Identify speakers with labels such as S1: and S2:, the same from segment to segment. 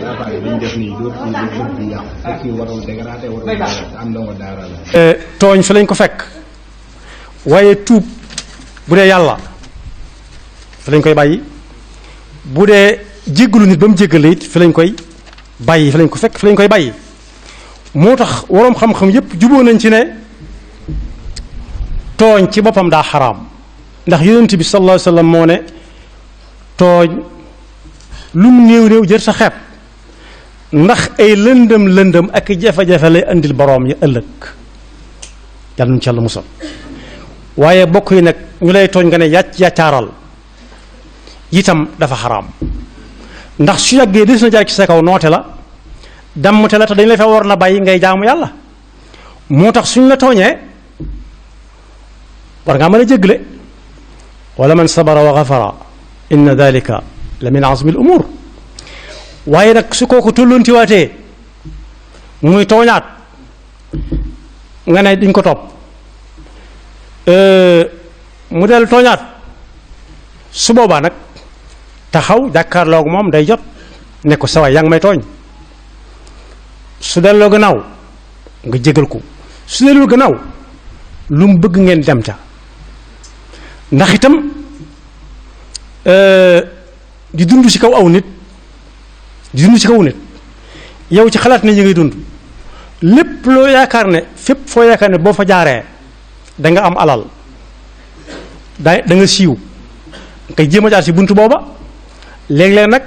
S1: dafa ñu def nii dootu ñu yàq fekk warul dégradé warul am ndongo daara la.
S2: tooñ fi lañ ko fekk waaye tuub bu dee yàlla fi lañ koy bàyyi bu dee jéggalu nit ba mu jéggale it fi lañ koy bàyyi fi lañ ko fekk fi lañ koy bàyyi moo tax waroom xam-xam yépp juboo nañ ci ne tooñ ci boppam daa xaraam ndax yonent bi sallallahu alayhi wasallam moo ne tooñ lu mu néew néew jër sa xeeb ndax ay lëndëm ak jafe-jafe lay andil boroom ya ëllëg yàlla nu ci yàlla musal waaye bokk yi nag ñu lay tooñ nga ne yàccaaral itam dafa xaraam ndax su yàggee des na jaar ci sa kaw noote la dammte la te dañ la fa war na bàyyi ngay jaamu yàlla moo tax suñ la tooñee war ngaa mën a jéggale wala man sabara wa gafara inna dalika la min azmi al umur waaye nag su kooku tolloontiwaatee muy tooñaat nga ne duñ ko topp mu dellu tooñaat su boobaa nag taxaw jàkkaarloog moom day jot ne ko sawaay yaa ngi may tooñ su delloo gannaaw nga jégal ko su delloo gannaaw lu mu bëgg ngeen dem ca ndax itam di dund ci kaw aw nit yow ci xalaat ne yi ngay dund lépp loo yaakaar ne fépp foo yaakaar ne boo fa jaaree da nga am alal da nga siiw nga jéem a jaar ci buntu booba léeg-léeg nag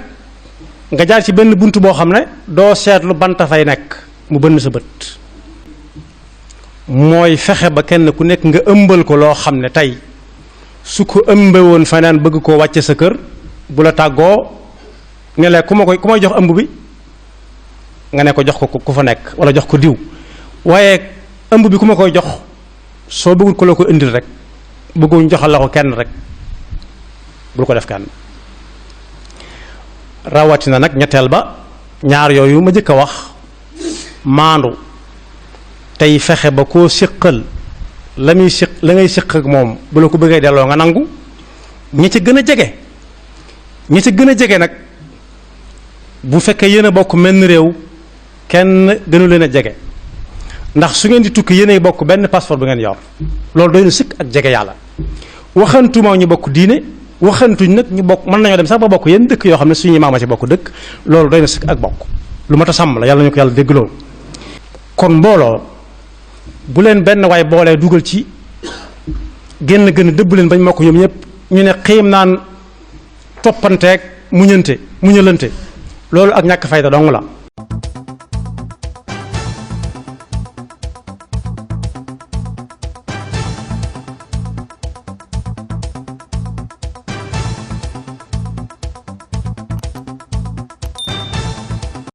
S2: nga jaar ci benn buntu boo xam ne doo seetlu banta fay nekk mu bënn sa bët mooy fexe ba kenn ku nekk nga ëmbal ko loo xam ne tey su ko ëmbe woon fanaan bëgg koo wàcce sa kër bu la tàggoo nga ne ku may jox ëmb bi nga ne ko jox ko ku fa nekk wala jox ko diw waaye ëmb bi ku ma koy jox soo bëggul ko la ko indil rek bëgguñ joxal la ko kenn rek bul ko def kenn rawatina nag ñetteel ba ñaar yooyu ma jëkk a wax maandu tey fexe ba koo siqal la ngay siq ak moom bu la ko bëggee delloo nga nangu ñi ci gën a jege nag bu fekkee yéen a bokk menn réew kenn gënu leen a jege ndax su ngeen di tukki yéen a bokk benn passeport bi ngeen yor loolu doy na sikk ak jege yàlla waxantuma ñu bokk diine waxantuñ nag ñu bokk mën nañoo dem sax ba bokk yenn dëkk yoo xam ne suñu maama ci bokk dëkk loolu doy na sikk ak bokk lu mat a sàmm la yàlla ñu ko yàlla déggloo kon mbooloo bu leen benn waay boolee dugal ci génn gën a dëbb leen bañ mokk ñoom ñëpp ñu ne xiim naan toppanteeg muñalante loolu ak ñàkk fayda dong la